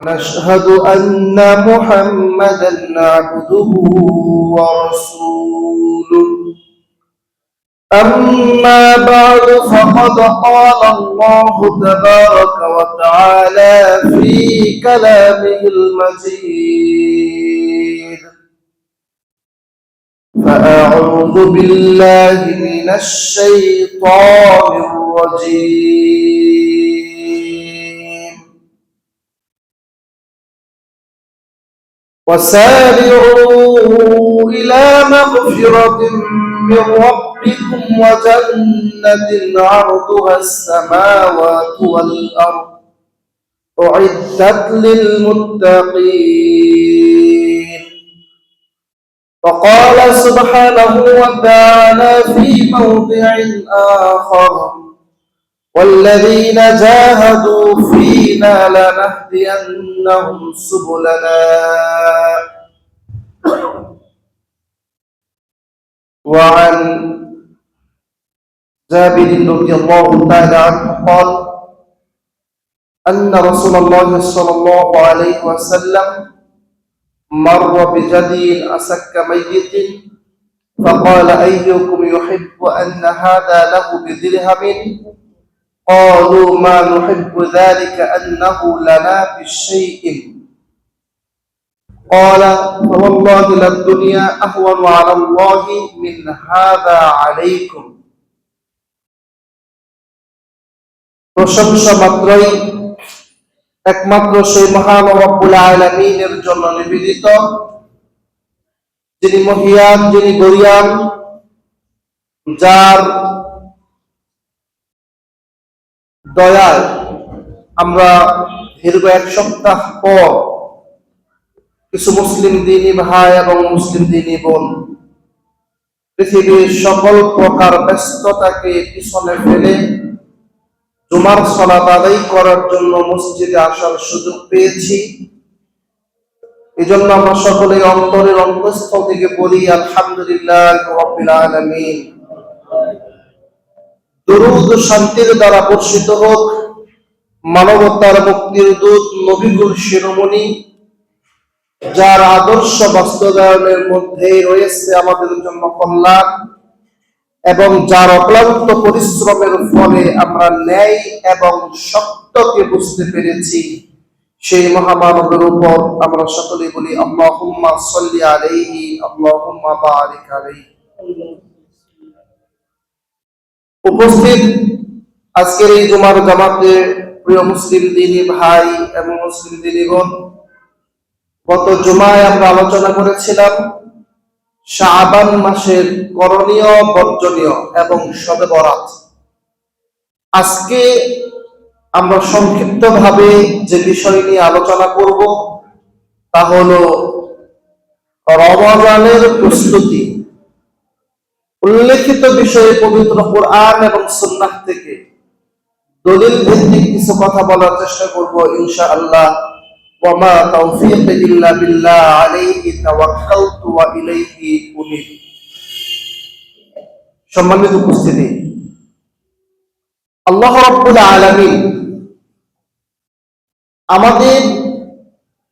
نشهد أن محمدا عبده ورسوله. أما بعد فقد قال الله تبارك وتعالى في كلامه المجيد: فأعوذ بالله من الشيطان الرجيم. وسارعوا إلى مغفرة من ربكم وجنة عرضها السماوات والأرض أعدت للمتقين. وقال سبحانه وتعالى في موضع آخر: والذين جاهدوا فينا لنهدينهم سبلنا. وعن جابر رضي الله تعالى عنه قال: أن رسول الله صلى الله عليه وسلم مر بجدي أسك ميت فقال: أيكم يحب أن هذا له بدرهم؟ قالوا: ما نحب ذلك أنه لنا بشيء. قال: فوالله للدنيا أهون على الله من هذا عليكم. প্রশংসা মাত্রই একমাত্র সেই মহান রব্বুল আলামিনের জন্য নিবেদিত, যিনি মহিয়ান, যিনি গরিয়ান, যার দয়ায় আমরা দীর্ঘ এক সপ্তাহ পর কিছু মুসলিম দিনী ভাই এবং মুসলিম দিনী বোন পৃথিবীর সকল প্রকার ব্যস্ততাকে পিছনে ফেলে জুমার সালাত আদায় করার জন্য মসজিদে আসার সুযোগ পেয়েছি। এই জন্য আমরা সকলে অন্তরের অন্তঃস্থল থেকে বলি আলহামদুলিল্লাহ রাব্বিল আলামিন। দরুদ শান্তির দ্বারা বর্ষিত হোক মানবতার মুক্তির দূত নবীকুল শিরোমণি, যার আদর্শ বাস্তবায়নের মধ্যে রয়েছে আমাদের জন্য কল্যাণ, এবং যার অক্লান্ত পরিশ্রমের ফলে আমরা ন্যায় এবং সত্যকে বুঝতে পেরেছি, সেই মহামানবের উপর আমরা সকলে বলি আল্লাহুম্মা সাল্লি আলাইহি আল্লাহুম্মা বারিক আলাইহি। উপস্থিত আজকের এই জুমার জামাতে প্রিয় মুসলিম দিনী ভাই এবং মুসলিম দিনী বোন, গত জুমায় আমরা আলোচনা করেছিলাম শাবান মাসের করণীয়, বর্জনীয় এবং শবে বরাত। আজকে আমরা সংক্ষিপ্তভাবে যে বিষয় নিয়ে আলোচনা করব তা হলো রমজানের প্রস্তুতি। উল্লেখিত বিষয়ে পবিত্র কোরআন এবং সুন্নাহ থেকে দলিল ভিত্তিক কিছু কথা বলার চেষ্টা করব ইনশাআল্লাহ। ওয়া মা তাওফীকি ইল্লা বিল্লাহ আলাইহি তাওয়াক্কালতু ওয়া ইলাইহি উনীব। সম্মানিত উপস্থিতি, আল্লাহ রাব্বুল আলামিন আমাদের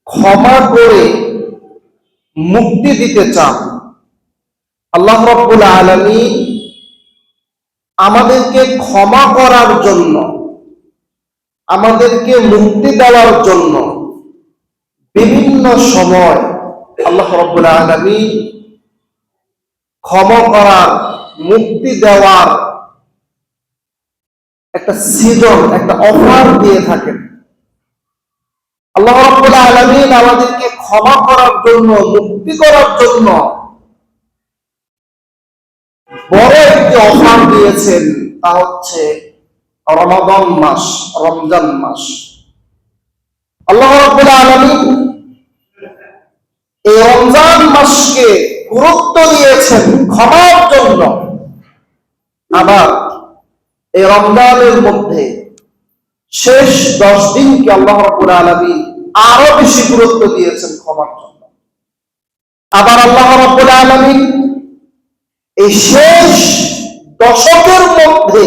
ক্ষমা করে মুক্তি দিতে চান। আল্লাহ রাব্বুল আলামিন আমাদেরকে ক্ষমা করার জন্য, আমাদেরকে মুক্তি দেওয়ার জন্য বিভিন্ন সময় আল্লাহ রাব্বুল আলামিন ক্ষমা করার, মুক্তি দেওয়ার একটা সিজন, একটা অফার দিয়ে থাকেন। আল্লাহ রাব্বুল আলামিন আমাদেরকে ক্ষমা করার জন্য, মুক্তি করার জন্য বড় একটি অফার দিয়েছেন, তা হচ্ছে রমাদান মাস, রমজান মাস। আল্লাহ রাব্বুল আলামিন এই রমজান মাসকে গুরুত্ব দিয়েছেন ক্ষমার জন্য। আবার এই রমজানের মধ্যে শেষ 10 দিনকে আল্লাহ রাব্বুল আলামিন আরো বেশি গুরুত্ব দিয়েছেন ক্ষমার জন্য। আবার আল্লাহ রাব্বুল আলামিন এই শেষ দশকের মধ্যে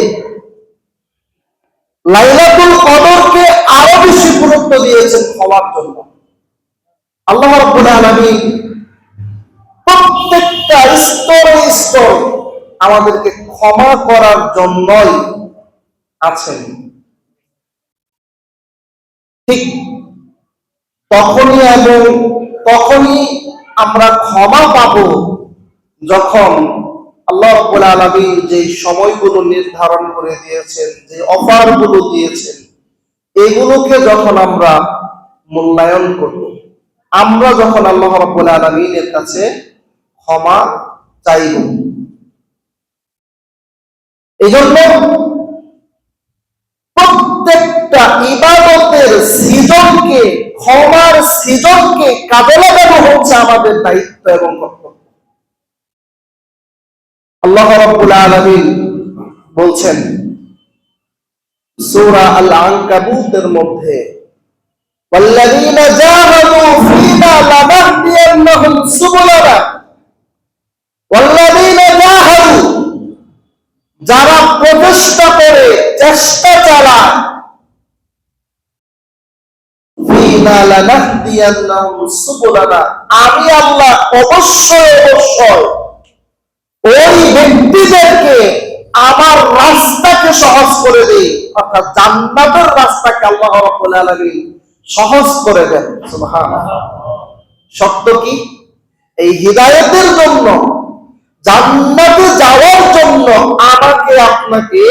লাইলাতুল কদরকে আরো বেশি গুরুত্ব গুরুত্ব দিয়েছেন ক্ষমার জন্য। আল্লাহ রাব্বুল আলামিন প্রত্যেকটা স্তরে স্তরে আমাদেরকে ক্ষমা করার জন্যই আছেন। ঠিক তখনই আমরা ক্ষমা পাবো যখন আল্লাহ রাব্বুল আলামিন যে সময়গুলো নির্ধারণ করে দিয়েছেন, যে অফারগুলো দিয়েছেন, এগুলোকে যখন আমরা মূল্যায়ন করব, আমরা যখন আল্লাহ রাব্বুল আলামিনের কাছে ক্ষমা চাইব। এজন্য প্রত্যেকটা ইবাদতের সৃজনকে, ক্ষমার সৃজনকে কাজে লাগানো হচ্ছে আমাদের দায়িত্ব এবং কর্তব্য। আল্লাহ রাব্বুল আলামিন বলছেন সূরা আল আনকাবুতের মধ্যে, ওয়াল্লাযীনা জাহাদু ফীনা লানাহদিয়ান্নাহুম সুবুলানা, ওয়াল্লাযীনা জাহাদু, যারা প্রচেষ্টা করে, চেষ্টা চালায়, ফীনা লানাহদিয়ান্নাহুম সুবুলানা, আমি আল্লাহ অবশ্যই ওই ব্যক্তিদেরকে আমার রাস্তাকে সহজ করে দেই, অর্থাৎ জান্নাতের রাস্তাকে আল্লাহ রাব্বুল আলামিন সহজ করে দেন। সুবহানাল্লাহ। শর্ত কি? এই হিদায়াতের জন্য, জান্নাতে যাওয়ার জন্য আমাকে আপনাকে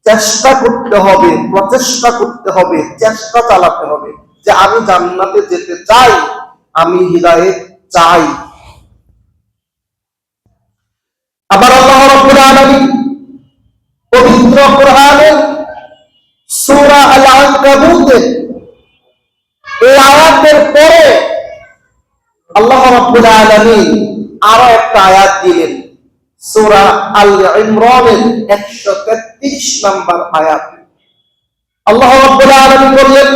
চেষ্টা করতে হবে, প্রচেষ্টা করতে হবে, চেষ্টা চালাতে হবে যে আমি জান্নাতে যেতে চাই, আমি হিদায়াত চাই। আবার আল্লাহ রাব্বুল আলামিন পবিত্র কোরআনের সূরা আল আনকাবুতের এই আয়াতের পরে আল্লাহ রাব্বুল আলামিন আরো একটা আয়াত দিলেন, সূরা আল ইমরানের 133 নম্বর আয়াত। আল্লাহ রাব্বুল আলামিন বললেন,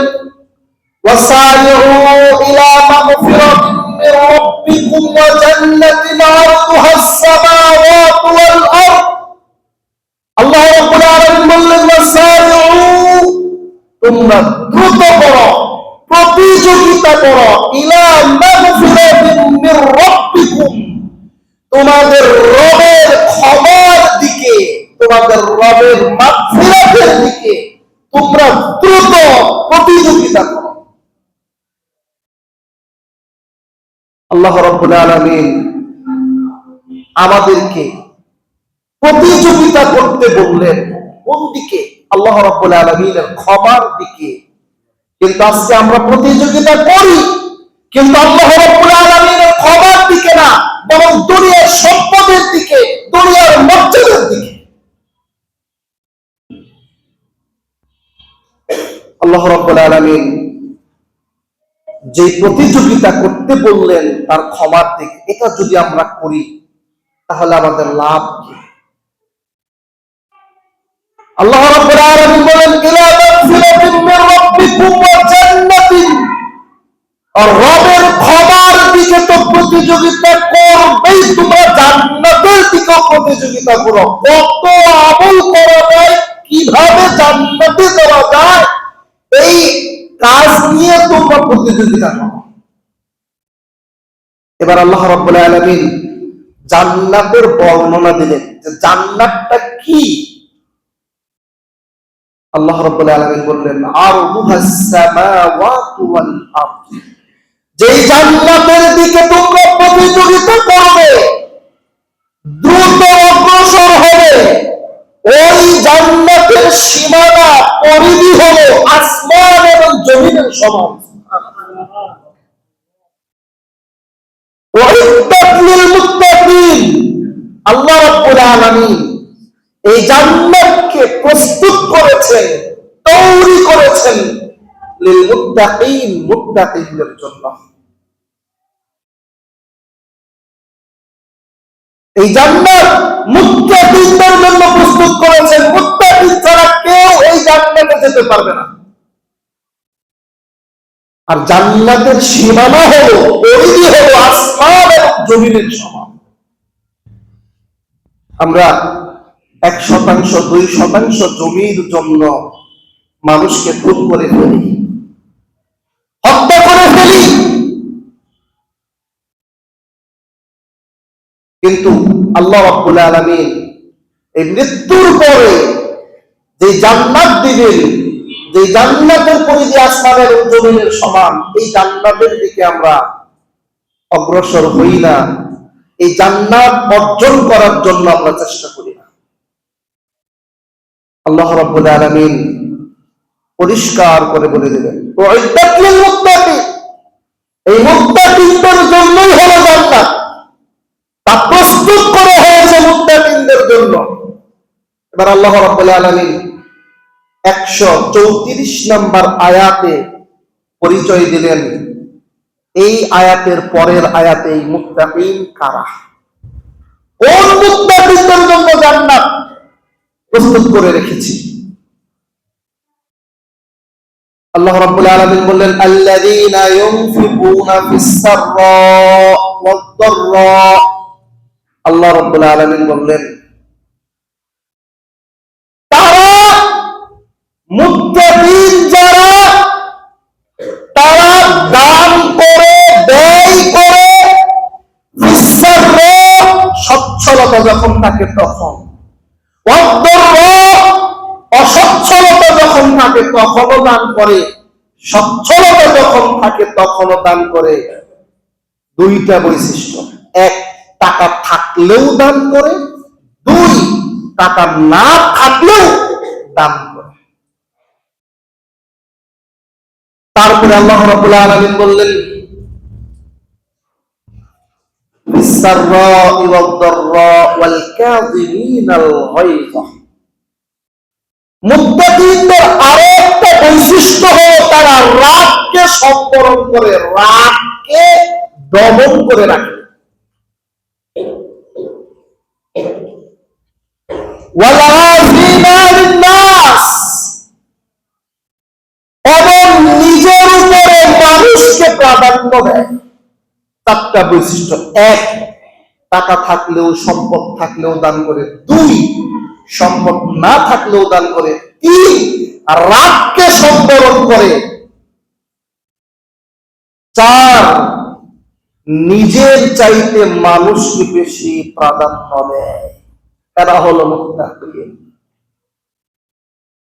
ওয়াসারিউ ইলা মাগফিরাতিন মির রাব্বিকুম ওয়া জান্নাতিন আরদুহাস সামাওয়াতু ওয়াল আরদ। আল্লাহ রাব্বুল আলামিন বললেন, ওয়াসারিউ, তোমরা দ্রুত করো, প্রতিযোগিতা করো, ইলা মাগফিরাতিন মির রাব্বিকুম, তোমাদের রবের ক্ষমার দিকে, তোমাদের রবের মাগফিরাতের দিকে তোমরা দ্রুত প্রতিযোগিতা করো। আল্লাহ রাব্বুল আলামিন আমাদেরকে প্রতিযোগিতা করতে বললেন কোন দিকে? আল্লাহ রাব্বুল আলামিনের ক্ষমার দিকে। কিন্তু আজকে আমরা প্রতিযোগিতা করি, কিন্তু আল্লাহ রাব্বুল আলামিনের ক্ষমার দিকে না, বরং দুনিয়ার সম্পদের দিকে, দুনিয়ার মর্যাদার দিকে। আল্লাহ রাব্বুল আলামিন যে প্রতিযোগিতা করতে বললেন তার ক্ষমার দিকে, এটা যদি আমরা করি তাহলে আমাদের লাভ কি? আল্লাহ রাব্বুল আলামিন বলেন, ইলা মাগফিরাতিন মির রাব্বিকুম ওয়া জান্নাতিন, আর রবের ক্ষমার দিকে তো প্রতিযোগিতা করবেই, তোমরা জান্নাতের দিকেও প্রতিযোগিতা করো। কত আমল করা যায়, কিভাবে জান্নাতে যাওয়া যায়, এই কাজ নিয়ে তোমরা প্রতিযোগিতা করো। এবার আল্লাহ রাব্বুল আলামিন জান্নাতের বর্ণনা দিলেন যে জান্নাতটা কি। আল্লাহ রাব্বুল আলামিন বললেন, আরদুহাস সামাওয়াতু ওয়াল আরদ, যেই জান্নাতের দিকে তোমরা প্রতিযোগিতা করবে, দ্রুত অগ্রসর হবে, ওই জান্নাতের সীমানা পরিধি হলো আসমান এবং জমিনের সমান। উইদ্দাত লিল মুত্তাকিন, আল্লাহ রাব্বুল আলামিন এই জান্নাতকে প্রস্তুত করেছেন, তৈরি করেছেন লিল মুত্তাকিন, মুত্তাকিনদের জন্য। এই জান্নাত মুত্তাকিনদের জন্য প্রস্তুত করেছেন, মুত্তাকিন ছাড়া কেউ এই জান্নাতে যেতে পারবে না। আর জান্নাতের সীমানা হলো, পরিধি হলো আসমান এবং জমিনের সমান। আমরা 1%, 2% জমির জন্য মানুষকে খুন করে ফেলি, কিন্তু আল্লাহ রাব্বুল আলামিন এই মৃত্যুর পরে যে জান্নাত দিবেন, যে জান্নাতের পরিধি আসমানের ও জমিনের সমান, এই জান্নাতের দিকে আমরা অগ্রসর হই না, এই জান্নাত অর্জন করার জন্য আমরা চেষ্টা করি না। আল্লাহ রাব্বুল আলামিন পরিষ্কার করে বলে দিলেন, উইদ্দাত লিল মুত্তাকিন, এই মুত্তাকিনদের জন্যই হলো জান্নাত, তা প্রস্তুত করা হয়েছে মুত্তাকিনদের জন্য। এবার আল্লাহ রাব্বুল আলামিন 134 নম্বর আয়াতে পরিচয় দিলেন। এই আয়াতের পরের আয়াতে এই মুত্তাকিন কারা, কোন মুত্তাকিনদের জন্য জান্নাত প্রস্তুত করে রেখেছি। আল্লাহ রাব্বুল আলামিন বললেন, আল্লাযীনা ইউনফিকুনা ফিস সাররা ওয়াদ দাররা। আল্লাহ রাব্বুল আলামিন বললেন, তারা মুত্তাকিন যারা, তারা দান করে, ব্যয় করে, ফিস সাররা সচ্ছলতা যখন থাকে তখন, ওয়াদ দাররা অসচ্ছলতা যখন থাকে তখনও দান করে, সচ্ছলতা যখন থাকে তখনও দান করে। দুইটা বৈশিষ্ট্য, এক, টাকা থাকলেও দান করে, দুই, টাকা না থাকলেও দান করে। তারপরে আল্লাহ রাব্বুল আলামিন বললেন, বিসসাররা'i ওয়াদ-দাররা ওয়াল কাযিমিনাল গায়য। মুত্তাকিনদের আরো একটা বৈশিষ্ট্য হলো তারা রাগকে সম্বরণ করে, রাগকে দমন করে রাখে। ওয়াল-আযিনা লিন-নাস, এবং নিজের উপরে মানুষকে প্রাধান্য দেয়। চারটা বৈশিষ্ট্য, এক, টাকা থাকলেও সম্পদ থাকলেও দান করে, দুই, সম্পদ না থাকলেও দান করে, তিন, রাগকে সম্বরণ করে, চার, নিজের চাইতে মানুষকে বেশি প্রাধান্য দেয়। এরা হলো মুত্তাকিন।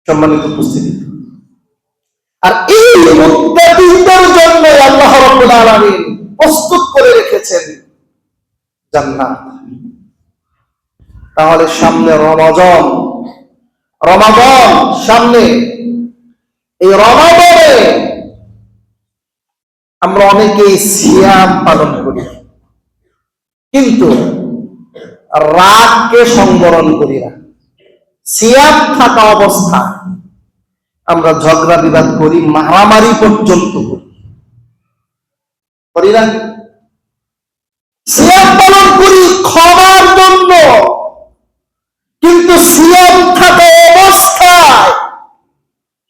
সম্মানিত উপস্থিতি, আর এই মুত্তাকিনদের জন্য আল্লাহ রাব্বুল আলামিন প্রস্তুত করে রেখেছেন জান্নাত। তাহলে সামনে রমাদান, রমাদান সামনে, এই রমাদানে আমরা অনেকেই সিয়াম পালন করি, কিন্তু রাগকে সংবরণ করি না। সিয়াম থাকা অবস্থায় আমরা ঝগড়া বিবাদ করি, মারামারি পর্যন্ত করি না। সিয়াম পালন করি ক্ষমার জন্য, কিন্তু সিয়াম থাকা অবস্থায়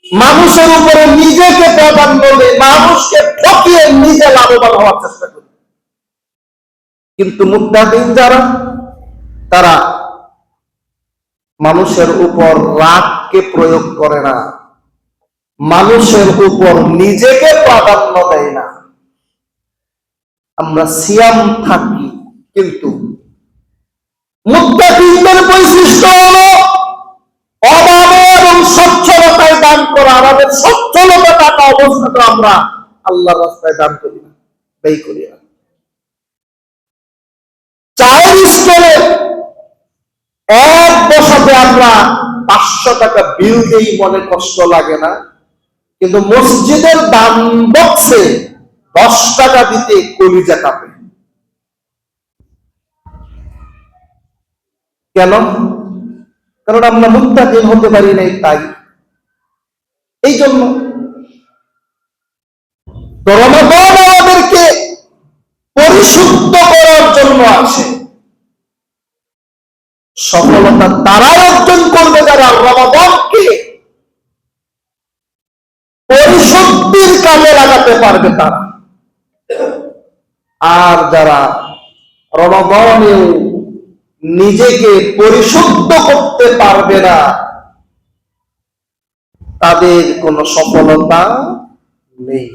মানুষের উপরে নিজেকে প্রাধান্য দেয়, মানুষকে ঠকিয়ে নিজে লাভবান হওয়ার চেষ্টা করি। কিন্তু মুত্তাকিন যারা, তারা মানুষের উপর রাগকে প্রয়োগ করে না, মানুষের উপর নিজেকে প্রাধান্য দেয় না। আমরা সিয়াম থাকি, কিন্তু মুত্তাকিনদের বৈশিষ্ট্য হলো অভাবে এবং সচ্ছলতায় দান করা। আমাদের সচ্ছলতা থাকা অবস্থাতে আমরা আল্লাহর রাস্তায় দান করি না, ব্যয় করি না। চায়ের স্টলে এক বসাতে আমরা 500 টাকা বিল দেই, মনে কষ্ট লাগে না, কিন্তু মসজিদের দান বক্সে 10 টাকা দিতে কলিজা কাঁপে। কেন? কারণ আমরা মুত্তাকিন হতে পারি নাই, তাই। এই জন্য রমাদান আমাদেরকে পরিশুদ্ধ করার জন্য আসে। সফলতা তারাই অর্জন করবে যারা রমাদানকে পরিশুদ্ধির কাজে লাগাতে পারবে তারা। আর যারা রমাদানেও নিজেকে পরিশুদ্ধ করতে পারবে না, তাদের কোনো সফলতা নেই।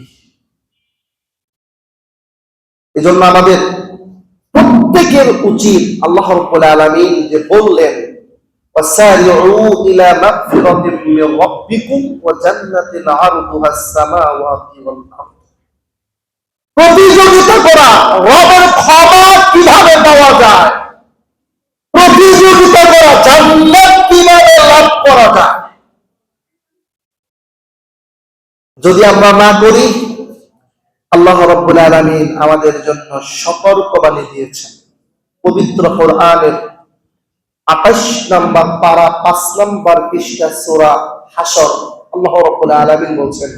এজন্য আমাদের প্রত্যেকের উচিত আল্লাহ রাব্বুল আলামিন যে বললেন ওয়াসারিউ ইলা মাগফিরাতিম মির রাব্বিকুম ওয়া জান্নাতিন আরদুহাস সামাওয়াতি ওয়াল আরদ, প্রতিযোগিতা করা রবের ক্ষমা কিভাবে পাওয়া যায়, প্রতিযোগিতা করা জান্নাত কিভাবে লাভ করা যায়। যদি আমরা না করি, আল্লাহ রাব্বুল আলামিন আমাদের জন্য সতর্কবাণী দিয়েছেন। পবিত্র কোরআনের 28 নম্বর পারা 5 নম্বর পৃষ্ঠা সূরা হাশর, আল্লাহ রাব্বুল আলামিন বলছেন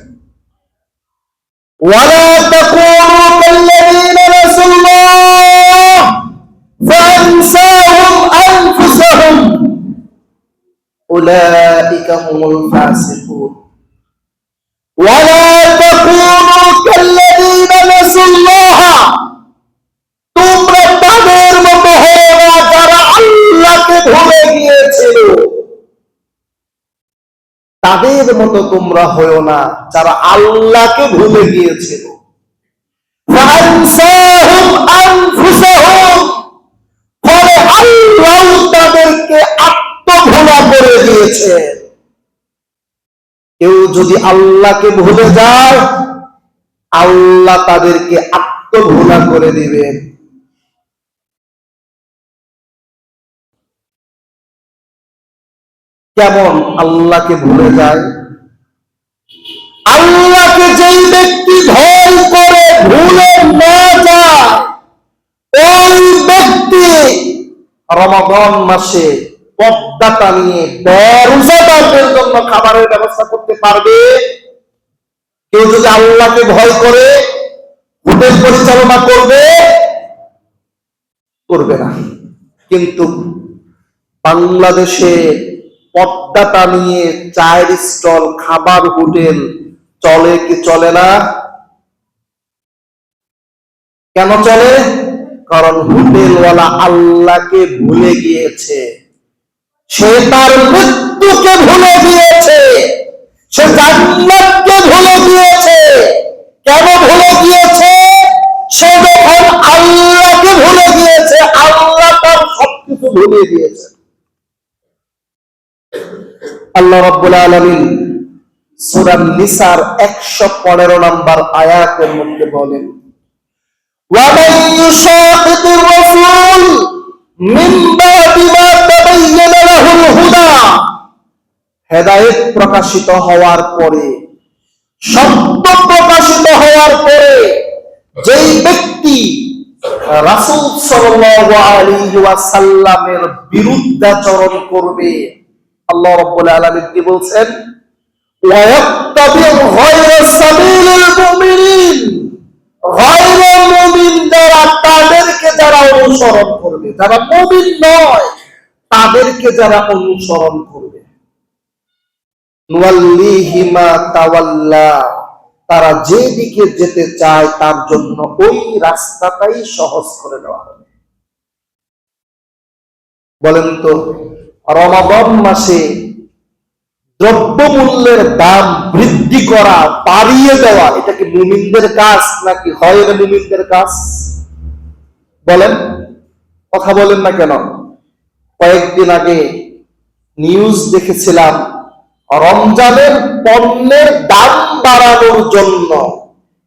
ওয়ালা তাকুনু কাল্লাযীনা নাসুল্লাহ ফাআনসাহুম আনফুসাহুম উলাইকা হুমুল ফাসিকুন। ওয়ালা তাকুনু কাল্লাযীনা নাসুল্লাহ, তোমরা তাদের মতো হও না যারা আল্লাহকে ভুলে গিয়েছিল। তাদের মতো তোমরা হও না যারা আল্লাহকে ভুলে গিয়েছিল। ফাআনসাহুম আনফুসাহুম, ফলে আল্লাহ তাদেরকে আত্মভোলা করে দিয়েছে। কেউ যদি আল্লাহকে ভুলে যায়, আল্লাহ তাদেরকে আত্মভোলা করে দিবেন। কেমন আল্লাহকে ভুলে যায়? আল্লাহকে যেই ব্যক্তি ভয় করে ভুলে না যায়, ওই ব্যক্তি রমাদান মাসে পর্দাটা নিয়ে বেরোজাদারদের জন্য খাবারের ব্যবস্থা করতে পারবে। কেউ যদি আল্লাহকে ভয় করে হোটেল পরিচালনা করবে? করবে না। কিন্তু বাংলাদেশে পর্দাটা নিয়ে চায়ের স্টল, খাবার হোটেল চলে কি চলে না? কেন চলে? কারণ হোটেলওয়ালা আল্লাহকে ভুলে গিয়েছে, সে তার মৃত্যুকে ভুলে গিয়েছে, সে জান্নাতকে ভুলে গিয়েছে। কেন ভুলে গিয়েছে? সে যখন আল্লাহকে ভুলে গিয়েছে, আল্লাহ তার সবকিছু ভুলে দিয়েছে। আল্লাহ রাব্বুল আলামিন সূরা নিসার 115 নম্বর আয়াতের মধ্যে বলেন ওয়া মান ইউশাকিকির রাসূল মিন বাদি মা তাবায়্যানা লাহুল হুদা, হেদায়েত প্রকাশিত হওয়ার পরে, সত্য প্রকাশিত হওয়ার পরে যেই ব্যক্তি রাসূল সাল্লাল্লাহু আলাইহি ওয়াসাল্লামের বিরুদ্ধাচরণ করবে, আল্লাহ রাব্বুল আলামিন কি বলছেন? ওয়ায়াত্তাবি গায়রা সাবিলিল মুমিনিন, গায়রা মুমিন যারা, তাদেরকে যারা অনুসরণ করবে, যারা মুমিন নয় তাদেরকে যারা অনুসরণ করবে, নুওয়াল্লিহি মা তাওয়াল্লা, তারা যেদিকে যেতে চায় তার জন্য ওই রাস্তাটাই সহজ করে দেওয়া হবে। বলেন তো, রমাদান মাসে দ্রব্যমূল্যের দাম বৃদ্ধি করা, বাড়িয়ে দেওয়া, এটা কি মুমিনদের কাজ নাকি গয়র মুমিনদের কাজ? বলেন, কথা বলেন না কেন? কয়েকদিন আগে নিউজ দেখেছিলাম, রমজানের পণ্যের দাম বাড়ানোর জন্য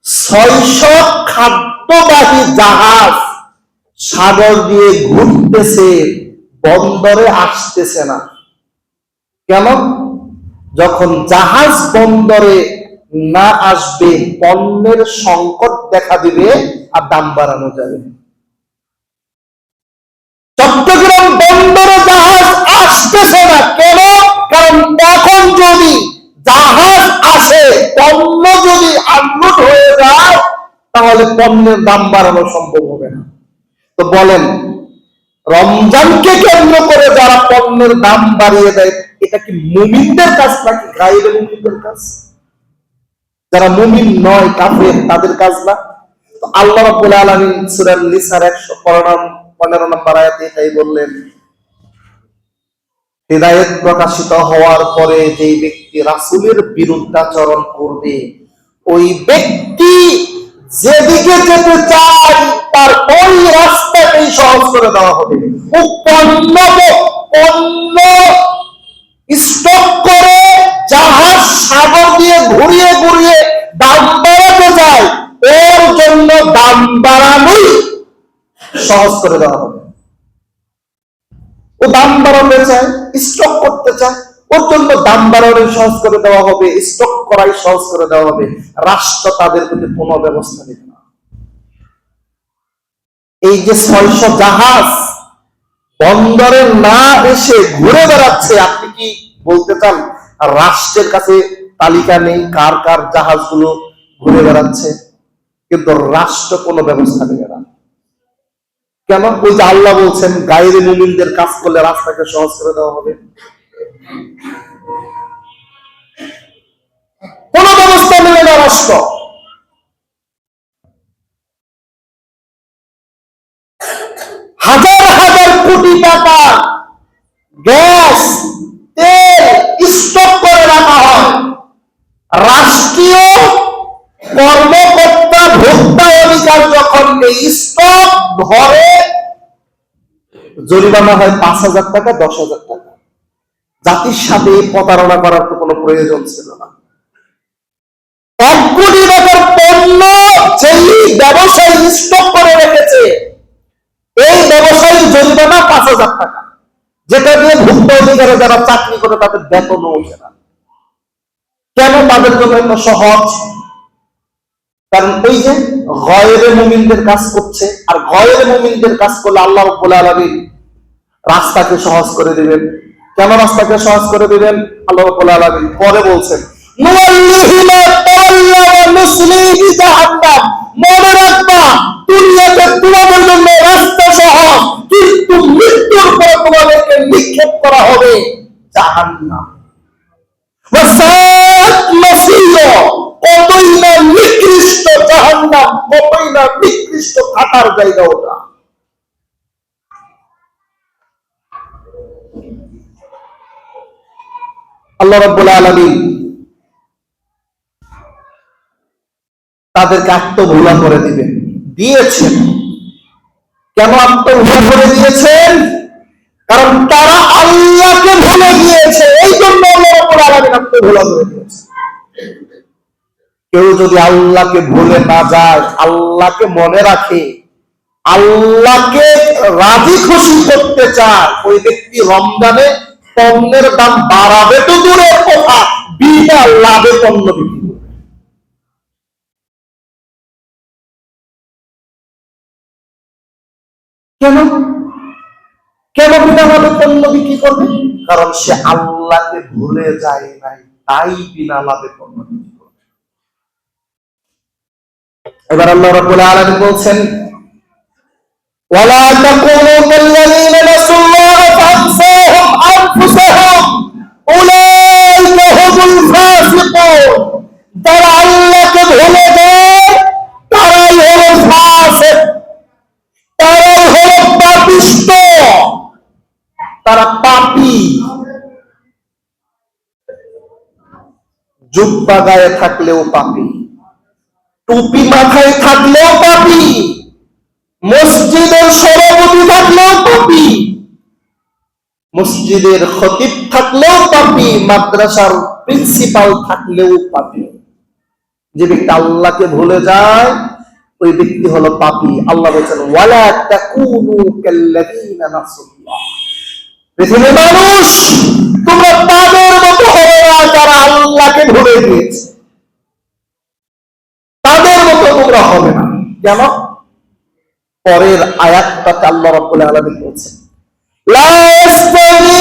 600 খাদ্যবাহী জাহাজ সাগর দিয়ে ঘুরতেছে, বন্দরে আসতেছে না। কেন? যখন জাহাজ বন্দরে না আসবে, পণ্যের সংকট দেখা দিবে আর দাম বাড়ানো যাবে। চট্টগ্রাম বন্দরে জাহাজ আসতেছে না কেন? কারণ তখন যদি জাহাজ আসে, পণ্য যদি আনলোড হয়ে যায়, তাহলে পণ্যের দাম বাড়ানো সম্ভব হবে না। তো বলেন, রমজানকে কেন্দ্র করে যারা পণ্যের দাম বাড়িয়ে দেয়, এটা কি মুমিনদের কাজ নাকি গায়রে মুমিনদের কাজ? যারা মুমিন নয়, কাফের, তাদের কাজ না? তো আল্লাহ রাব্বুল আলামিন সূরা নিসার 115 নম্বর আয়াতে এটাই বললেন, হিদায়াত প্রকাশিত হওয়ার পরে যেই ব্যক্তি রাসূলের বিরুদ্ধাচরণ করবে, ওই ব্যক্তি যেদিকে যেতে চায় তার ওই রাস্তাটাই সহজ করে দেওয়া হবে। পণ্য স্টক করে জাহাজ সাগর দিয়ে ঘুরিয়ে ঘুরিয়ে দাম বাড়াতে যায়, ওর জন্য দাম বাড়ানোই সহজ করে দেওয়া হবে। ও দাম বাড়াতে চায়, স্টক করতে চায়, ওর জন্য দাম বাড়ানোই সহজ করে দেওয়া হবে, স্টক করাই সহজ করে দেওয়া হবে। রাষ্ট্র তাদের প্রতি কোনো ব্যবস্থা নেবে না। এই যে 600 জাহাজ বন্দরে না এসে ঘুরে বেড়াচ্ছে, আপনি কি বলতে চান রাষ্ট্রের কাছে তালিকা নেই কার কার জাহাজগুলো ঘুরে বেড়াচ্ছে? কিন্তু রাষ্ট্র কোনো ব্যবস্থা নেবে না। কেন? ওই যে আল্লাহ বলছেন গায়রে মুমিনদের কাজ করলে রাস্তাকে সহজ করে দেওয়া হবে। কোন ব্যবস্থা নেবে না রাষ্ট্র। হাজার হাজার কোটি টাকা গ্যাস তেল স্টক করে রাখা হয়। রাষ্ট্রীয় কর্মকর্তা ভোক্তা অধিকার যখন এই স্টক ধরে, জরিমানা হয় 5,000 টাকা, 10,000 টাকা। জাতির সাথে প্রতারণা করার তো কোনো প্রয়োজন ছিল না। 1 কোটি টাকার পণ্য যেই ব্যবসায়ী স্টক করে রেখেছে, এই ব্যবসায়ীর জরিমানা 5,000 টাকা, যেটা দিয়ে ভোক্তা অধিকারে যারা চাকরি করে তাদের বেতনও ওঠে না। কেন তাদের জন্য এত সহজ? কারণ ওই যে গয়রে মুমিনদের কাজ করছে, আর গয়রে মুমিনদের কাজ করলে আল্লাহ রাব্বুল আলামিন রাস্তাকে সহজ করে দিবেন। কেন রাস্তাকে সহজ করে দিবেন? আল্লাহ রাব্বুল আলামিন পরে বলছেন, নুওয়াল্লিহি মা তাওয়াল্লা ওয়া নুসলিহি জাহান্নাম। মনে রাখবা, দুনিয়াতে তোমাদের জন্য রাস্তা সহজ, কিন্তু মৃত্যুর পর তোমাদেরকে নিক্ষেপ করা হবে জাহান্নাম। কতই না নিকৃষ্ট জাহান্নাম, কতই না নিকৃষ্ট থাকার জায়গা ওটা। আল্লাহ রাব্বুল আলামিন তাদেরকে আত্মভোলা করে দিয়েছেন। কেন আত্মভোলা করে দিয়েছেন? কারণ তারা আল্লাহকে ভুলে গিয়েছে, এই জন্য আল্লাহ রাব্বুল আলামিন আত্মভোলা করে দিয়েছে। কেউ যদি আল্লাহকে ভুলে না যায়, আল্লাহকে মনে রাখে, আল্লাহকে রাজি খুশি করতে চায়, ওই ব্যক্তি রমজানে পণ্যের দাম বাড়াবে তো দূরের কথা, বিনা লাভে পণ্য বিক্রি করবে। কেন কেন বিনা লাভে পণ্য বিক্রি করবে? কারণ সে আল্লাহকে ভুলে যায় নাই, তাই বিনা লাভে পণ্য বিক্রি করবে। এবার আল্লাহ রাব্বুল আলামিন বলছেন, ওয়ালা তাকুনু কাল্লাযীনা নাসুল্লাহ ফানসাহুম আনফুসাহুম উলাইকা হুমুল ফাসিকুন। যারা আল্লাহকে ভুলে যায় তারাই হলো ফাসিক, তারাই হলো পাপিষ্ঠ, তারা পাপী। জুব্বা গায়ে থাকলেও পাপী, টুপি মাথায় থাকলেও পাপী, মসজিদের সভাপতি থাকলেও পাপী, মসজিদের খতিব থাকলেও পাপী, মাদ্রাসার প্রিন্সিপাল থাকলেও পাপী। যে ব্যক্তি আল্লাহকে ভুলে যায় ওই ব্যক্তি হলো পাপী। আল্লাহ বলেছেন, ওয়ালা তাকুনু কাল্লাযীনা নাসুল্লাহ। পৃথিবীর মানুষ, তোমরা তাদের মতো হবে না যারা আল্লাহকে ভুলে গিয়েছে, তাদের মতো তোমরা হবে না। কেন? পরের আয়াতটাতে আল্লাহ রাব্বুল আলামিন বলেছেন, লা ইয়াস্তাবি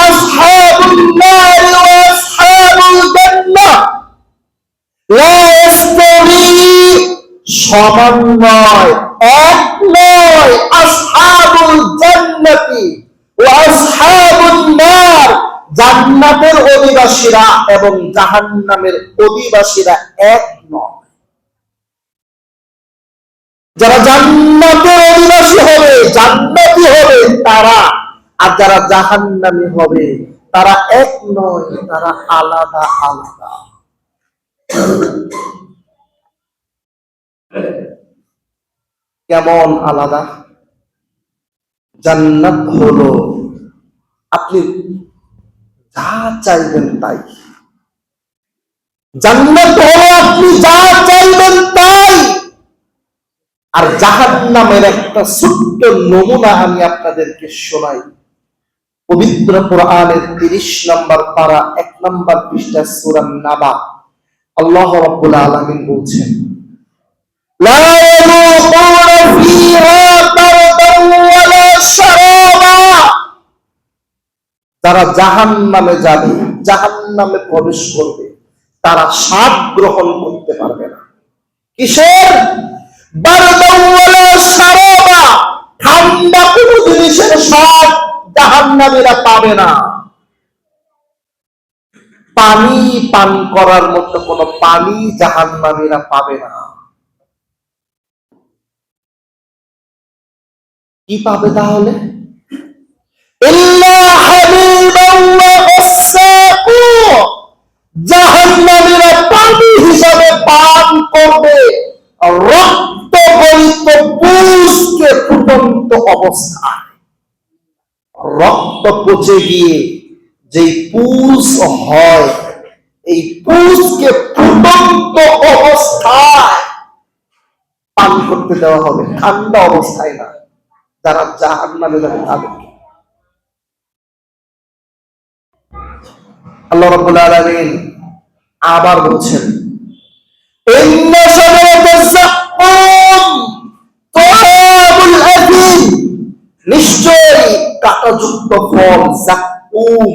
আসহাবুন নার ওয়া আসহাবুল জান্নাহ। লা ইয়াস্তাবি সমান নয়, এক নয়, আসহাবুল জান্নাতি ওয়া আসহাবুন নার, জান্নাতের অধিবাসীরা এবং জাহান্নামের অধিবাসীরা এক নয়। যারা জান্নাতের অধিবাসী হবে, জান্নাতি হবে তারা, আর যারা জাহান্নামী হবে তারা এক নয়, তারা আলাদা আলাদা। কেমন আলাদা? জান্নাত হলো আপনি যা চাইবেন তাই। জান্নাত হলো আপনি যা চাইবেন তাই। আর জাহান্নামের একটা ছোট্ট নমুনা আমি আপনাদেরকে শোনাই। পবিত্র কোরআনের 30 নম্বর পারা 1 নম্বর পৃষ্ঠা সূরা নাবা, আল্লাহ রাব্বুল আলামিন বলছেন, লা ইয়াযুকুনা ফীহা বারদান ওয়ালা শারাবা। যারা জাহান্নামে যাবে, জাহান্নামে প্রবেশ করবে, তারা স্বাদ গ্রহণ করতে পারবে না। কিসের? বারদান ওয়ালা শারাবা। ঠান্ডা কোনো জিনিসের স্বাদ জাহান্নামীরা পাবে না। পানি পান করার মতো কোনো পানি জাহান্নামীরা পাবে না। কি পাবে তাহলে? ইল্লা হামিমান ওয়া গাসসাকু। জাহান্নামীরা পানি হিসাবে পান করবে রক্ত গলিত পুষকে ফুটন্ত অবস্থায়। রক্ত পচে গিয়ে যেই পুষ হয়, এই পুষকে ফুটন্ত অবস্থায় পান করতে দেওয়া হবে, ঠান্ডা অবস্থায় না। যারা জাহান্নামে যাবে তাদেরকে আল্লাহ রাব্বুল আলামিন আবার বলছেন, ইন্না শাজারাতাজ যাক্কুম তা'আমুল আযীম। নিশ্চয়ই কাঁটাযুক্ত ফল যাক্কুম,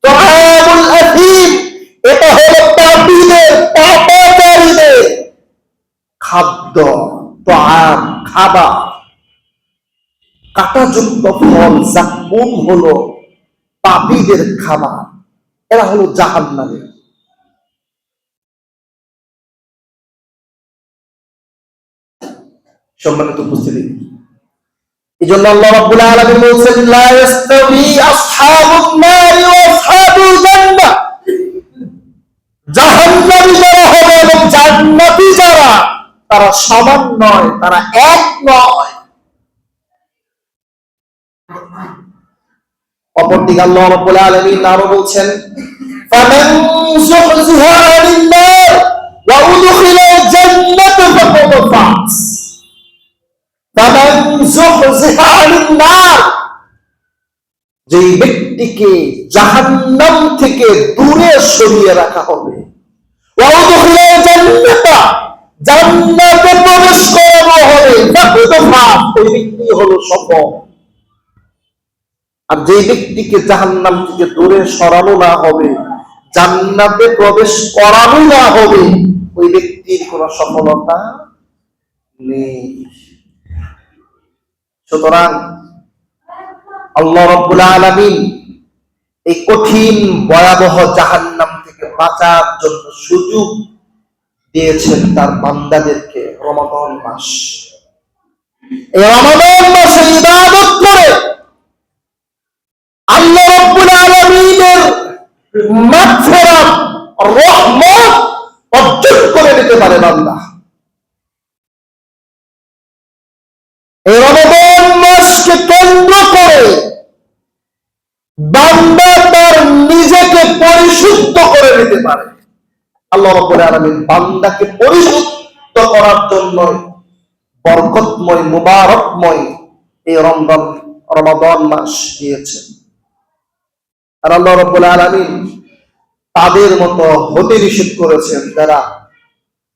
তা'আমুল আযীম, এটা হলো পাপীদের, পাপাচারীদের খাদ্য, তা'আম, খাবার। কাঁটাযুক্ত ফল যাক্কুম হলো পাপীদের খাবার, এরা হলো জাহান্নামী। সম্মানিত উপস্থিতি, এই জন্য আল্লাহ রাব্বুল আলামিন বলেছেন, লা ইস্তাবি আসহাবুন নারি ওয়া আসহাবুল জান্নাহ। জাহান্নামী যারা হবে এবং জান্নাতি যারা, তারা সমান নয়, তারা এক নয়। অপরদিকে আল্লাহ রাব্বুল আলামিন আরো বলছেন, ফামান যুহযিহা আনিন নার ওয়া উদখিলাল জান্নাতা ফাকাদ ফাজ। ফামান যুহযিহা আনিন নার, যে ব্যক্তিকে জাহান্নাম থেকে দূরে সরিয়ে রাখা হবে, ওয়া উদখিলাল জান্নাতা, জান্নাতে প্রবেশ করানো হবে, ফাকাদ ফাজ, ওই ব্যক্তি হলো সফল। আর যে ব্যক্তিকে জাহান্নাম থেকে দূরে সরানো না হবে, জান্নাতে প্রবেশ করানো না হবে, ওই ব্যক্তির কোনো সফলতা নেই। সুতরাং আল্লাহ রাব্বুল আলামিন এই কঠিন ভয়াবহ জাহান্নাম থেকে বাঁচার জন্য সুযোগ দিয়েছেন তার বান্দাদেরকে রমাদান মাস। এই রমাদান মাসে ইবাদত করে আল্লাহ রাব্বুল আলামিনের মাগফিরাত, রহমত অর্জন করে নিতে পারে বান্দা। এই রমাদান মাসকে কেন্দ্র করে বান্দা তার নিজেকে পরিশুদ্ধ করে নিতে পারে। আল্লাহ রাব্বুল আলামিন বান্দাকে পরিশুদ্ধ করার জন্য বরকতময়, মুবারকময় এই রমাদান মাস দিয়েছেন। আর আল্লাহ রাব্বুল আলামিন তাদের মতো হতে নিষেধ করেছেন যারা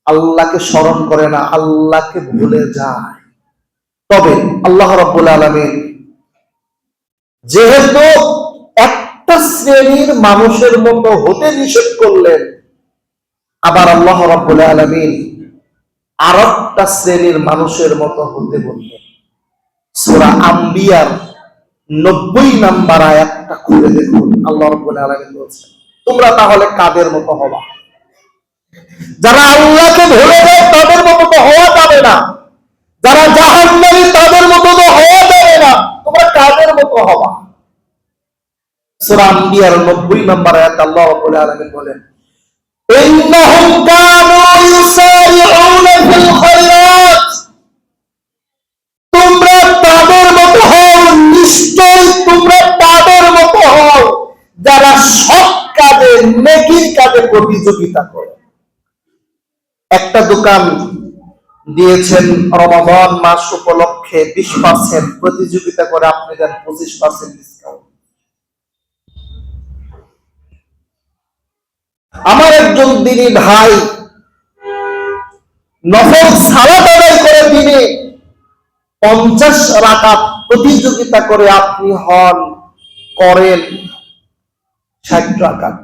আল্লাহকে স্মরণ করে না, আল্লাহকে ভুলে যায়। তবে আল্লাহ রাব্বুল আলামিন যেহেতু একটা শ্রেণীর মানুষের মতো হতে নিষেধ করলেন, আবার আল্লাহ রাব্বুল আলামিন আরেকটা শ্রেণীর মানুষের মতো হতে বললেন। সূরা আম্বিয়ার 90 নম্বর আয়াতটা খুলে দেখুন। আল্লাহ রাব্বুল আলামিন বলেছেন, তোমরা তাহলে কাদের মতো হবা? যারা আল্লাহকে ভুলে যায় তাদের মতো তো হওয়া যাবে না, যারা জাহান্নামী তাদের মতো তো হওয়া যাবে না, তোমরা কাদের মতো হবা? সূরা আম্বিয়ার 90 নম্বর আয়াত আল্লাহ রাব্বুল আলামিন বলেন, ইন্নাহুম কানু ইউসারিউনা ফিল খায়রাত। তোমরা তাদের মতো হও কাজে প্রতিযোগিতা করে। একটা দোকান দিয়েছেন রমাদান মাস উপলক্ষে 20% প্রতিযোগিতা করে আপনি দেন 25% ডিসকাউন্ট। আমার একজন দিনী ভাই নফল সালাত আদায় করে দিনে 50 রাকাত প্রতিযোগিতা করে আপনি করেন 60 রাকাত।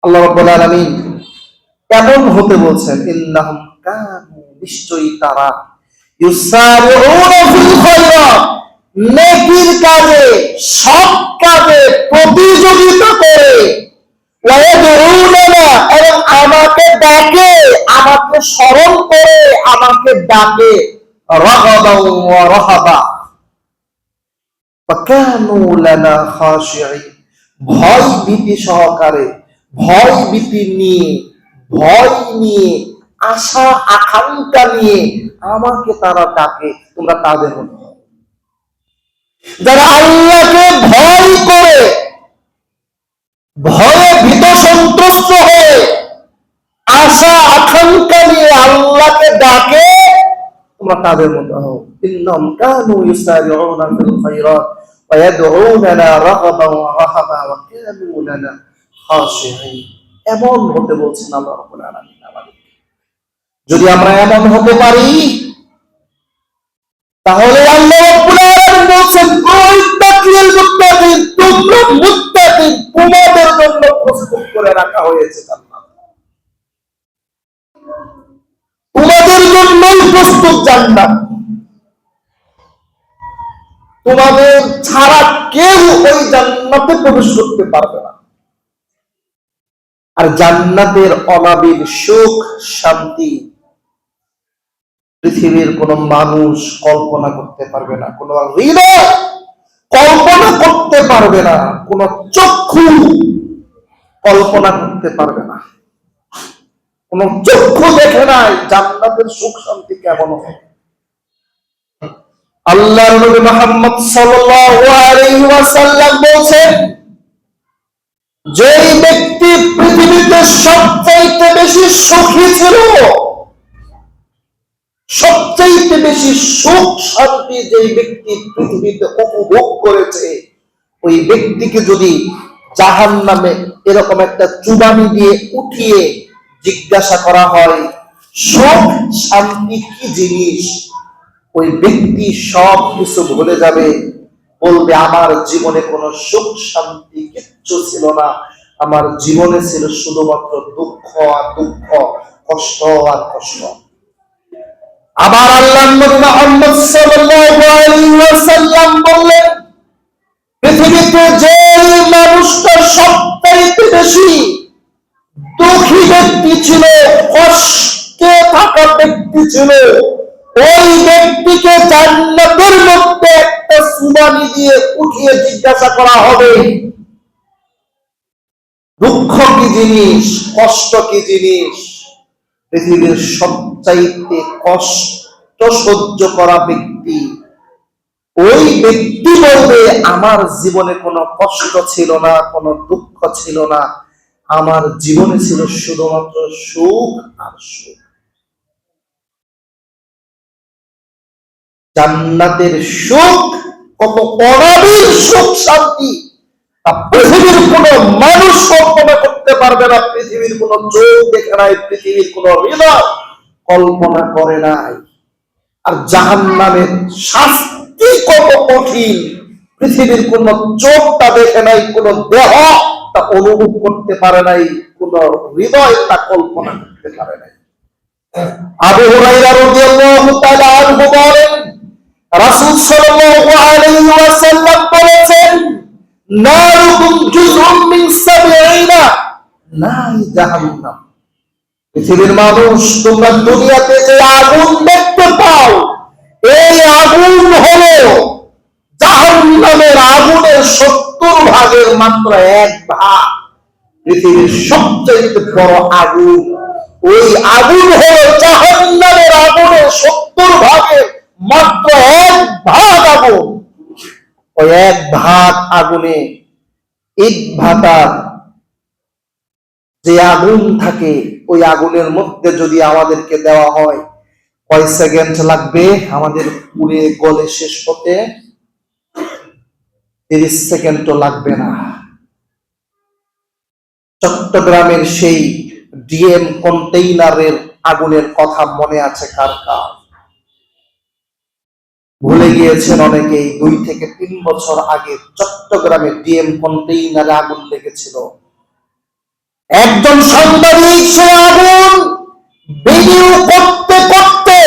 আল্লাহ রাব্বুল আলামিন এমন হতে বলছেন, ইন্নাহুম কানু, নিশ্চয়ই তারা ইউসারিউনা ফিল খায়রাত, নেকির কাজে, সৎ কাজে প্রতিযোগিতা করে, ওয়া ইয়াদউনা, এবং আমাকে ডাকে, আমাকে স্মরণ করে, আমাকে ডাকে, রাগাবাও ওয়া রাহাবা, ওয়া কানু লানা খাশিঈন, ভয় ভীতি সহকারে, ভয় ভীতি নিয়ে, ভয় নিয়ে, আশা আকাঙ্ক্ষা নিয়ে আমাকে তারা ডাকে। তোমরা তাদের মতো হও যারা আল্লাহকে ভয় করে, ভয়ে ভীত সন্ত্রস্ত হয়ে, আশা আকাঙ্ক্ষা নিয়ে আল্লাহকে ডাকে, তোমরা তাদের মতো হও। ইন্নাহুম কানু ইউসারিউনা ফিল খায়রাত ওয়া ইয়াদউনানা রাগাবান ওয়া রাহাবা ওয়া কানু লানা খাশিঈন। এমন হতে বলছেন আল্লাহ রাব্বুল আলামিন আমাদের। যদি আমরা এমন হতে পারি, তাহলে আল্লাহ রাব্বুল আলামিন বলছেন, মুত্তাকিল মুত্তাকিন, তোমরা মুত্তাকিন, তোমাদের জন্য প্রস্তুত করে রাখা হয়েছে জান্নাত, তোমাদের জন্যই প্রস্তুত জান্নাত। তোমাদের ছাড়া কেউ ওই জান্নাতে প্রবেশ করতে পারবে না। আর জান্নাতের অনাবিল সুখ শান্তি পৃথিবীর কোন মানুষ কল্পনা করতে পারবে না, কোন হৃদয় কল্পনা করতে পারবে না, কোন চক্ষু কল্পনা করতে পারবে না। কোন চক্ষু দেখে নাই জান্নাতের সুখ শান্তি কেমন হবে। আল্লাহর নবী মুহাম্মদ সাল্লাল্লাহু আলাইহি ওয়াসাল্লাম বলেন, যে ব্যক্তি পৃথিবীতে সবচাইতে বেশি সুখী ছিল, সবচাইতে বেশি সুখ শান্তি যে ব্যক্তি পৃথিবীতে উপভোগ করেছে, ওই ব্যক্তিকে যদি জাহান্নামে এরকম একটা চুবানি দিয়ে উঠিয়ে জিজ্ঞাসা করা হয় সুখ শান্তি কি জিনিস, ওই ব্যক্তি সব কিছু ভুলে যাবে, বলবে আমার জীবনে কোনো সুখ শান্তি কিচ্ছু ছিল না, আমার জীবনে ছিল শুধুমাত্র দুঃখ আর দুঃখ, কষ্ট আর কষ্ট। আবার আল্লাহর নবী মুহাম্মদ সাল্লাল্লাহু আলাইহি ওয়াসাল্লাম বললেন, পৃথিবীতে যে মানুষটা সবচাইতে বেশি দুঃখী ব্যক্তি ছিল, কষ্টে থাকা ব্যক্তি ছিল, ওই ব্যক্তিকে জান্নাতের মধ্যে একটা সুবানি দিয়ে উঠিয়ে জিজ্ঞাসা করা হবে দুঃখ কি জিনিস, কষ্ট কি জিনিস। পৃথিবীর সবচাইতে কষ্ট সহ্য করা ব্যক্তি, ওই ব্যক্তি বলবে আমার জীবনে কোনো কষ্ট ছিল না, কোনো দুঃখ ছিল না, আমার জীবনে ছিল শুধুমাত্র সুখ আর সুখ। জান্নাতের সুখ কত অনাবিল সুখ শান্তি, পৃথিবীর কোন মানুষ কল্পনা করতে পারবে না, পৃথিবীর কোন চোখ দেখে নাই, পৃথিবীর কোন হৃদয় কল্পনা করে নাই। আর জাহান্নামের শাস্তি কত কঠিন, পৃথিবীর কোন চোখটা দেখে নাই, কোন দেহ তা অনুভব করতে পারে নাই, কোন হৃদয় তা কল্পনা করতে পারে নাই। আবু হুরায়রা রাদিয়াল্লাহু তাআলা আনহু বলেন, রাসূল সাল্লাল্লাহু আলাইহি ওয়াসাল্লাম বলেছেন, নারুকুম জুজউম মিন সাবঈনা নারি জাহান্নাম। পৃথিবীর মানুষ, তোমরা দুনিয়াতে যে আগুন দেখতে পাও, এই আগুন হলো জাহান্নামের আগুনের 70 ভাগের মাত্র 1 ভাগ। পৃথিবীর সবচেয়ে বড় আগুন, ওই আগুন হলো জাহান্নামের আগুনের 70 ভাগের মাত্র 1 ভাগ আগুন। ওই 1 ভাগ আগুনে ইট ভাটার যে আগুন থাকে, ওই আগুনের মধ্যে যদি আমাদেরকে দেওয়া হয়, কয় সেকেন্ড লাগবে আমাদের পুড়ে গলে শেষ হতে? 30 সেকেন্ডও লাগবে না। চট্টগ্রামের সেই ডিএম কন্টেইনারের আগুনের কথা মনে আছে কার কার? ভুলে গিয়েছেন অনেকেই। 2 থেকে 3 বছর আগে চট্টগ্রামে ডিএম কন্টেইনারে আগুন লেগেছিল। একজন সাংবাদিক সে আগুন ভিডিও করতে করতে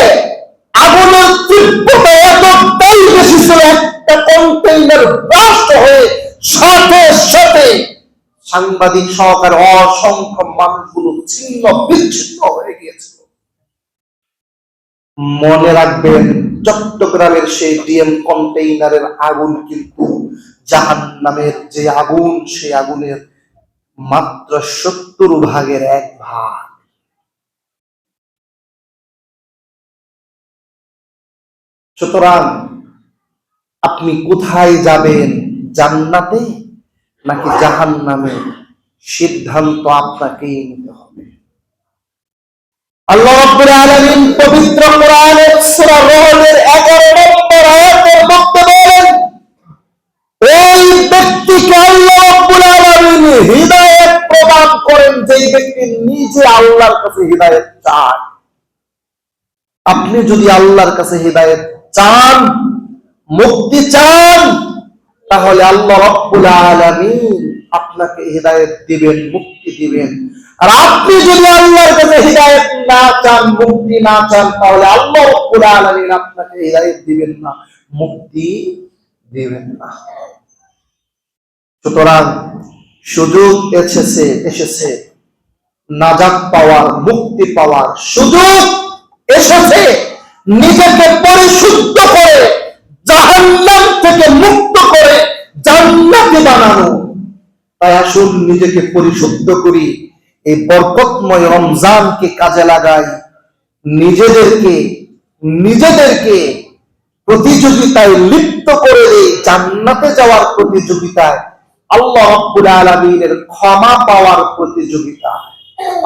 আগুনের তীব্রতা এতটাই বেশি ছিল, একটা কন্টেইনার ব্লাস্ট হয়ে সাথে সাথে সাংবাদিক সহকারে অসংখ্য মানুষগুলো ছিন্ন বিচ্ছিন্ন হয়ে গিয়েছিল। মনে রাখবেন, চট্টগ্রামের সেই ডিএম কন্টেইনারের আগুন কিন্তু জাহান্নামের যে আগুন, সেই আগুনের মাত্র 70 ভাগের 1 ভাগ। সুতরাং আপনি কোথায় যাবেন, জান্নাতে নাকি জাহান্নামে, সিদ্ধান্ত আপনাকেই নিতে হবে। আল্লাহ রাব্বুল আলামিন পবিত্র কোরআনের সূরা রহমের 11 নম্বর আয়াতের মধ্যে বলেন, ওই ব্যক্তিকে আল্লাহ রাব্বুল আলামিন হিদায়াত প্রদান করেন যেই ব্যক্তি নিজে আল্লাহর কাছে হিদায়াত চায়। আপনি যদি আল্লাহর কাছে হিদায়াত চান, মুক্তি চান, তাহলে আল্লাহ রাব্বুল আলামিন আপনাকে হিদায়াত দিবেন, মুক্তি দিবেন। আর আপনি যদি আল্লাহর কাছে হিদায়াত না চান, মুক্তি না চান, তাহলে আল্লাহ রাব্বুল আলামিন আপনাকে হিদায়াত দিবেন না, মুক্তি দিবেন না। সুতরাং সুযোগ এসেছে নাজাত পাওয়ার, মুক্তি পাওয়ার সুযোগ এসেছে। নিজেকে পরিশুদ্ধ করে জাহান্নাম থেকে মুক্ত করে জান্নাতে বানানো। তাই আসুন নিজেকে পরিশুদ্ধ করি, এই বরকতময় রমজানকে কাজে লাগাই, নিজেদেরকে প্রতিযোগিতায় লিপ্ত করে দেই, জান্নাতে যাওয়ার প্রতিযোগিতায়, আল্লাহ রাব্বুল আলামিনের ক্ষমা পাওয়ার প্রতিযোগিতা।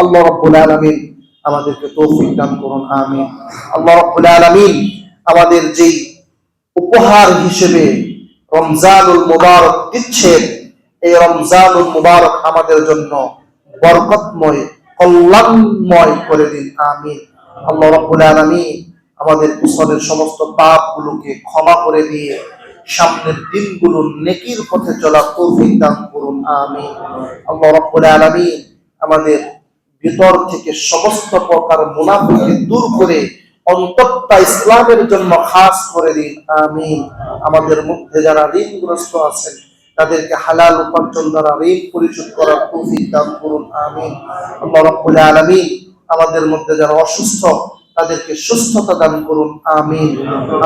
আল্লাহ রাব্বুল আলামিন আমাদেরকে তৌফিক দান করুন, আমিন। আল্লাহ রাব্বুল আলামিন আমাদের যেই উপহার হিসেবে রমজানুল মুবারক দিচ্ছেন, এই রমজানুল মুবারক আমাদের জন্য বরকতময়, কল্যাণময় করে দিন, আমিন। আল্লাহ রাব্বুল আলামিন আমাদের পিছনের সমস্ত পাপগুলোকে ক্ষমা করে দিয়ে সামনের দিনগুলো নেকির পথে চলার তৌফিক দান করুন, আমিন। আল্লাহ রাব্বুল আলামিন আমাদের ভিতর থেকে সমস্ত প্রকার মুনাফিকি দূর করে অন্তরটা ইসলামের জন্য খাস করে দিন, আমিন। আমাদের মধ্যে যারা ঋণগ্রস্ত আছেন, তাদেরকে হালাল উপার্জন দ্বারা ঋণ পরিশোধ করার তৌফিক দান করুন, আমিন। আল্লাহ রাব্বুল আলামিন আমাদের মধ্যে যারা অসুস্থ, তাদেরকে সুস্থতা দান করুন, আমিন।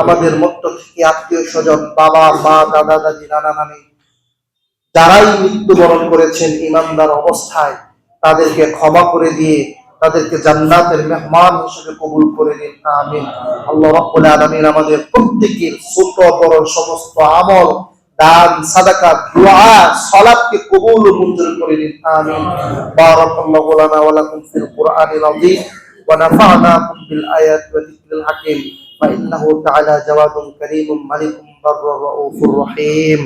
আমাদের মধ্য থেকে আত্মীয় স্বজন, বাবা মা, দাদা দাদি, নানা নানি যারাই মৃত্যুবরণ করেছেন ইমানদার অবস্থায়, তাদেরকে ক্ষমা করে দিয়ে তাদেরকে জান্নাতের মেহমান হিসেবে কবুল করে নিন, আমিন। আল্লাহ রাব্বুল আলামিন আমাদের প্রত্যেকের ছোট বড় সমস্ত আমল, দান, সাদাকা, দুআ, সালাতকে কবুল ও মঞ্জুর করে নিন, আমিন। বারাকাল্লাহু লানা ওয়া লাকুম ফিল কুরআনিল আযীম ওয়া নাফা'নাকুম বিল আয়াতি ওয়া যিকরিল হাকীম। ফা ইন্নাহু তাআলা জাওয়াদুন কারীমুন মালিকুম বাররুর রাউফুর রহিম।